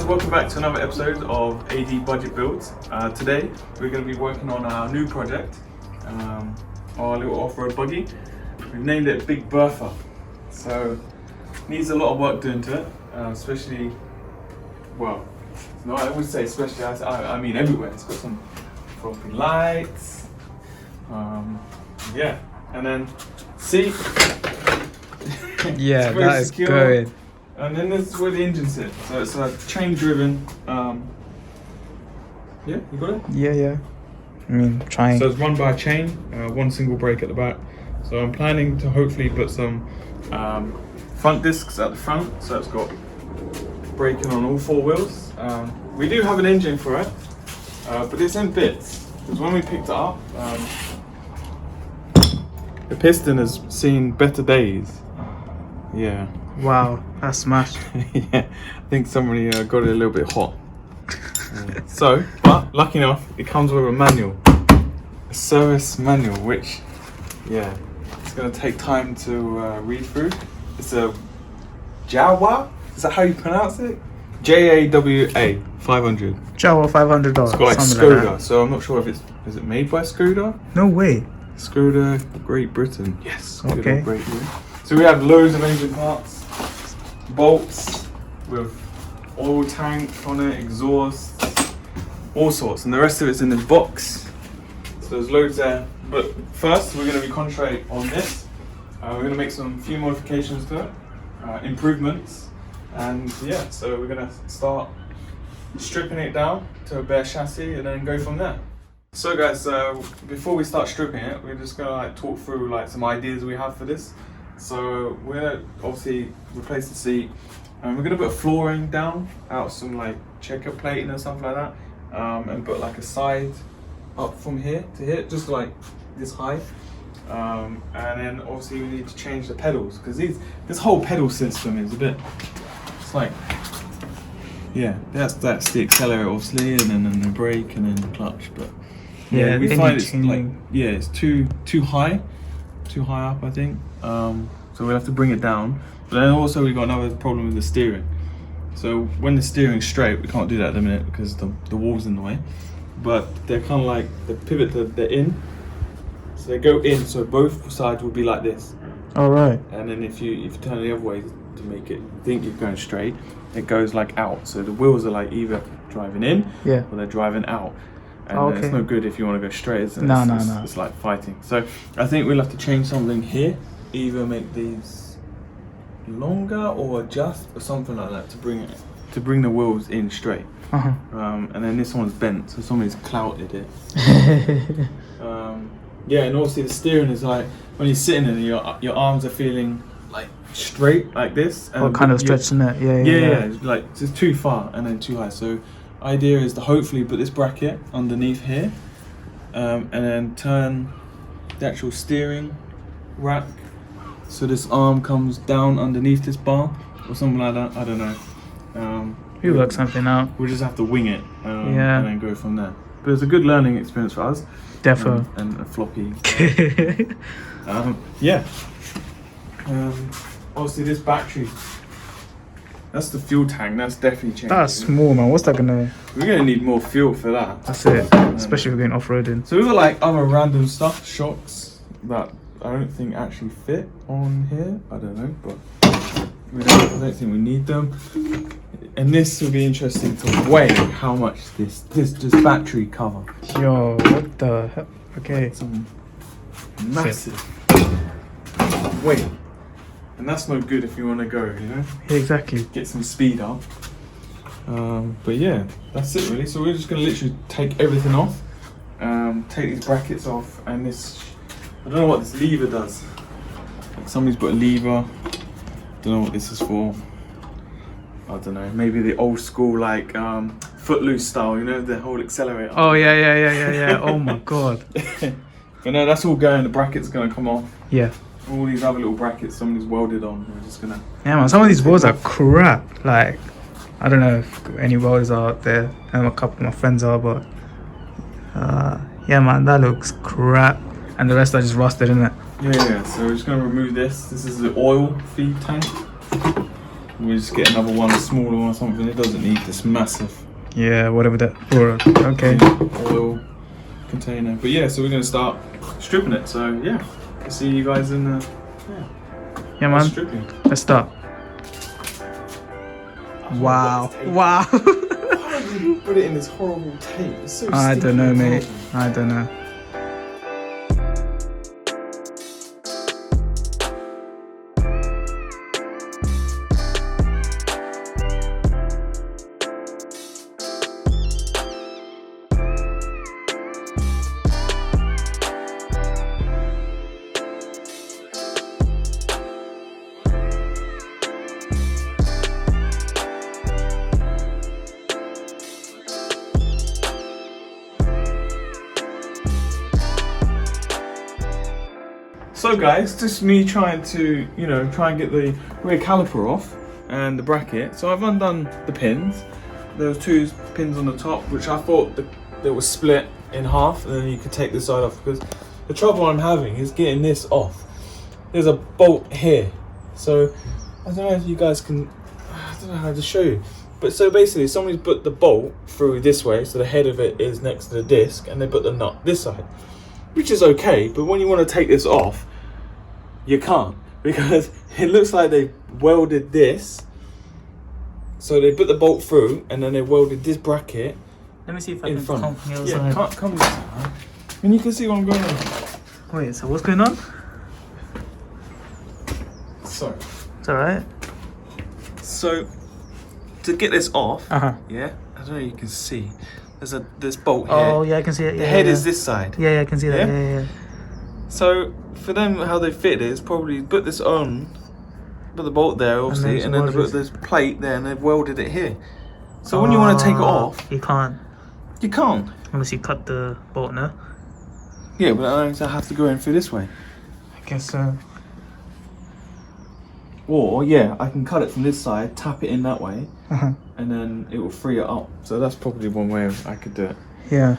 guys, welcome back to another episode of AD Budget Builds. Today we're going to be working on our new project, our little off-road buggy. We've named it Big Bertha. So needs a lot of work doing to it, especially, well, no, I would say especially, I mean everywhere. It's got some floppy lights, yeah, and then seat. Yeah, that is secure. good. And then this is where the engine sits. So it's a chain driven, yeah, you got it? Yeah. I mean, trying. So it's run by a chain, one single brake at the back. So I'm planning to hopefully put some front discs at the front. So it's got braking on all four wheels. We do have an engine for it, but it's in bits. Because when we picked it up, the piston has seen better days. Yeah. Wow, that's smashed. Yeah, I think somebody got it a little bit hot. So, but lucky enough, it comes with a manual, a service manual, which, yeah, it's going to take time to read through. It's a Jawa, is that how you pronounce it? Jawa 500. Jawa $500. It's got like something Skoda, like so I'm not sure if is it made by Skoda? No way. Skoda, Great Britain. Yes. Okay. Good old Great Britain. So we have loads of engine parts, bolts with oil tank on it, exhaust, all sorts, and the rest of it's in this box. So there's loads there. But first, we're going to concentrate on this. We're going to make some few modifications to it, improvements, and yeah. So we're going to start stripping it down to a bare chassis, and then go from there. So guys, before we start stripping it, we're just going to talk through some ideas we have for this. So we're gonna obviously replace the seat, and we're gonna put flooring down, out some checker plating or something like that, and put a side up from here to here, just like this high. And then obviously we need to change the pedals, because this whole pedal system is a bit, it's yeah, that's the accelerator obviously, and then the brake, and then the clutch. But yeah, we find it's it's too high up, I think. So we'll have to bring it down. But then also we've got another problem with the steering. So when the steering's straight, we can't do that at the minute because the wall's in the way. But they're kind of the pivot, they're in. So they go in, so both sides will be like this. All right. And then if you turn it the other way to make it think you're going straight, it goes out. So the wheels are either driving in, yeah, or they're driving out. And it's no good if you want to go straight. It's like fighting. So I think we'll have to change something here. Either make these longer or adjust or something like that to bring the wheels in straight. And then this one's bent, so somebody's clouted it. Yeah, and obviously the steering is when you're sitting in it, your arms are feeling straight like this. And kind of stretching it. Yeah. It's just too far and then too high. So idea is to hopefully put this bracket underneath here, and then turn the actual steering rack so this arm comes down underneath this bar or something like that. I don't know. We'll work something out. We'll just have to wing it, and then go from there. But it's a good learning experience for us. Defo. And a floppy. Yeah. Obviously this battery, that's the fuel tank. That's definitely changing. That's small, man. What's that gonna? We're gonna need more fuel for that. That's it. Especially if we're going off-roading. So we've got other random stuff, shocks that I don't think actually fit on here. I don't know, but I don't think we need them. And this will be interesting to weigh how much this battery cover. Yo, what the hell? Okay. Some massive weight. And that's no good if you want to go, Yeah, exactly. Get some speed up. But yeah, that's it really. So we're just going to literally take everything off. Take these brackets off, and this, I don't know what this lever does. Somebody's put a lever. Don't know what this is for. I don't know. Maybe the old school Footloose style, the whole accelerator. Oh yeah. Oh my god. But no, that's all going. The bracket's gonna come off. Yeah. All these other little brackets somebody's welded on. We're just gonna. Yeah, man. Some of these welds are crap. I don't know if any welders are out there. A couple of my friends are, but yeah, man, that looks crap. And the rest are just rusted, isn't it? Yeah. So we're just gonna remove this. This is the oil feed tank. we just get another one, a smaller one or something. It doesn't need this massive Yeah, whatever that. Okay. oil container. But yeah, so we're gonna start stripping it. So yeah, I'll see you guys in the Yeah, man. stripping. Let's start. Wow. Wow. Why don't you put it in this horrible tape? It's so I sticky don't know, and mate. horrible. I don't know. So guys, just me trying to, try and get the rear caliper off and the bracket. So I've undone the pins. There was 2 pins on the top, which I thought they were split in half, and then you could take this side off, because the trouble I'm having is getting this off. There's a bolt here. So I don't know if you guys can, I don't know how to show you. But so basically somebody's put the bolt through this way, so the head of it is next to the disc, and they put the nut this side, which is okay. But when you want to take this off, you can't, because it looks like they welded this. So they put the bolt through, and then they welded this bracket. Let me see if I in can front. come from the other Yeah, side. come this side. And you can see what I'm going on. Wait, so what's going on? So, It's alright. so to get this off, Uh-huh. yeah, I don't know if you can see. There's this bolt here. Oh, yeah, I can see it. The Yeah, head yeah. is this side. Yeah, I can see that. Yeah? Yeah. So for them, how they fit it is probably put this on, put the bolt there, obviously, and then they put this plate there, and they've welded it here. So when you want to take it off, you can't. you can't. Unless you cut the bolt, no? Yeah, but I have to go in through this way. I guess so. Or yeah, I can cut it from this side, tap it in that way, Uh-huh. and then it will free it up. So that's probably one way I could do it. Yeah.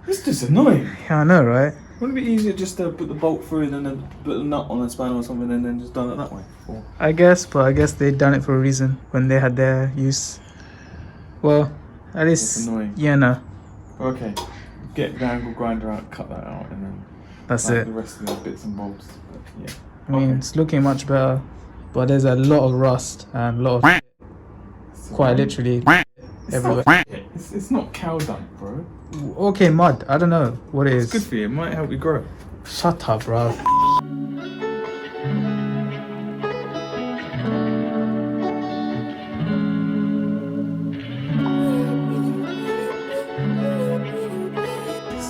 It's just annoying. Yeah, I know, right? Wouldn't it be easier just to put the bolt through and then put the nut on a spanner or something, and then just done it that way? Or I guess, but I guess they done it for a reason when they had their use. Well, at least. It's annoying. Yeah, no. okay, get the angle grinder out, cut that out, and then That's like it. the rest of the bits and bolts. But yeah. I mean, it's looking much better, but there's a lot of rust and a lot of quite literally It's everywhere. not, it's not cow dung, bro. Okay, mud. I don't know what it is. It's good for you. It might help you grow. Shut up, bro.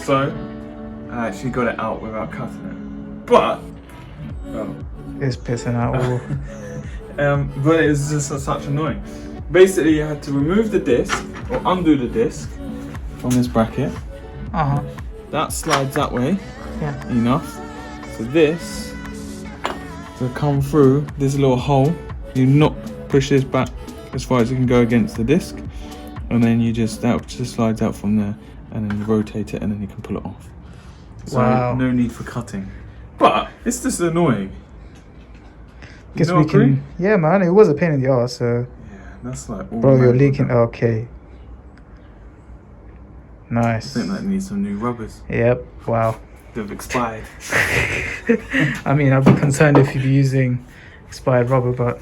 So I actually got it out without cutting it, but It's pissing out all. but it was just such annoying. Basically, you had to remove the disc or undo the disc from this bracket. Uh-huh. That slides that way Yeah. enough. So this to come through this little hole, you not push this back as far as you can go against the disc, and then that just slides out from there, and then you rotate it, and then you can pull it off. So Wow. no need for cutting, but it's just annoying. Guess You we don't agree? can. Yeah, man. It was a pain in the ass. So, Yeah, that's like all bro, you're manual leaking. now. Okay. I Nice. think that needs some new rubbers. Yep. Wow. They've expired. I mean, I'd be concerned if you'd be using expired rubber, but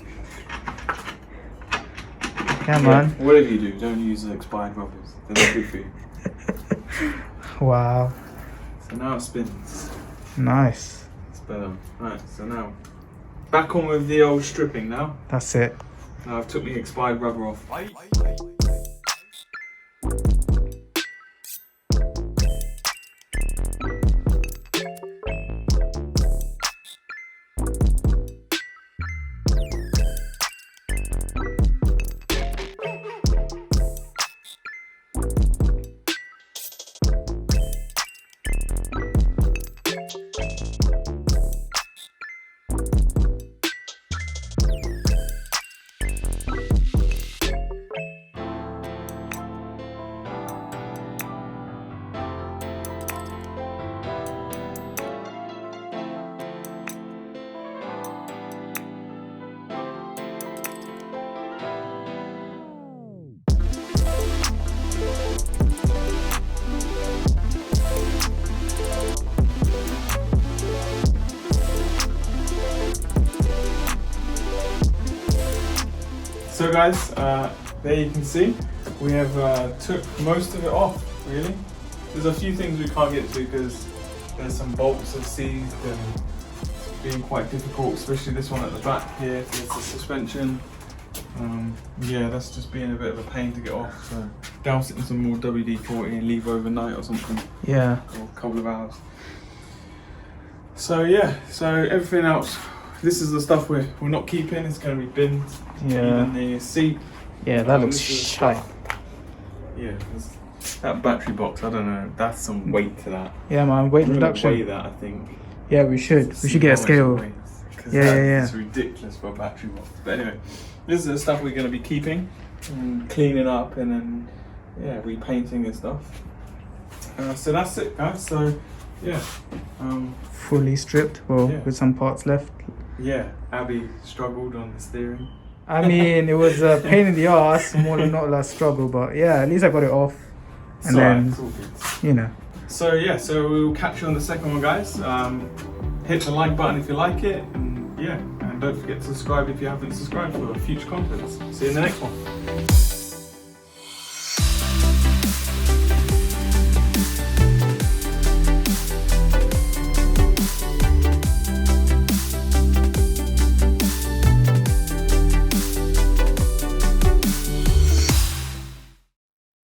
yeah, man. Whatever you do, don't use the expired rubbers. They're not good for you. Wow. So now it spins. Nice. It's better. Right, so now back on with the old stripping now. That's it. Now I've took the expired rubber off. guys, there you can see we have took most of it off, really. There's a few things we can't get to because there's some bolts are seized and it's being quite difficult, especially this one at the back here. There's the suspension. Yeah, that's just being a bit of a pain to get off. So douse it in some more WD-40 and leave overnight or something. Yeah. Or a couple of hours. So yeah, so everything else, this is the stuff we're not keeping. It's going to be binned. Yeah. Even the seat. Yeah, that looks this is the shy. stuff. Yeah, that battery box, I don't know, that's some weight to that. Yeah, man, weight We're gonna reduction. weigh that, I think. Yeah, we should get a scale. Yeah. It's ridiculous for a battery box. But anyway, this is the stuff we're going to be keeping and cleaning up and then, yeah, repainting and stuff. So that's it, guys. So, yeah. Fully stripped, well, Yeah. with some parts left. Yeah, Abby struggled on the steering. I mean, it was a pain in the ass, more than not a struggle, but yeah, at least I got it off. And then, it's all good. you know. So yeah, so we'll catch you on the second one, guys. Hit the like button if you like it, and yeah, and don't forget to subscribe if you haven't subscribed for future content. See you in the next one.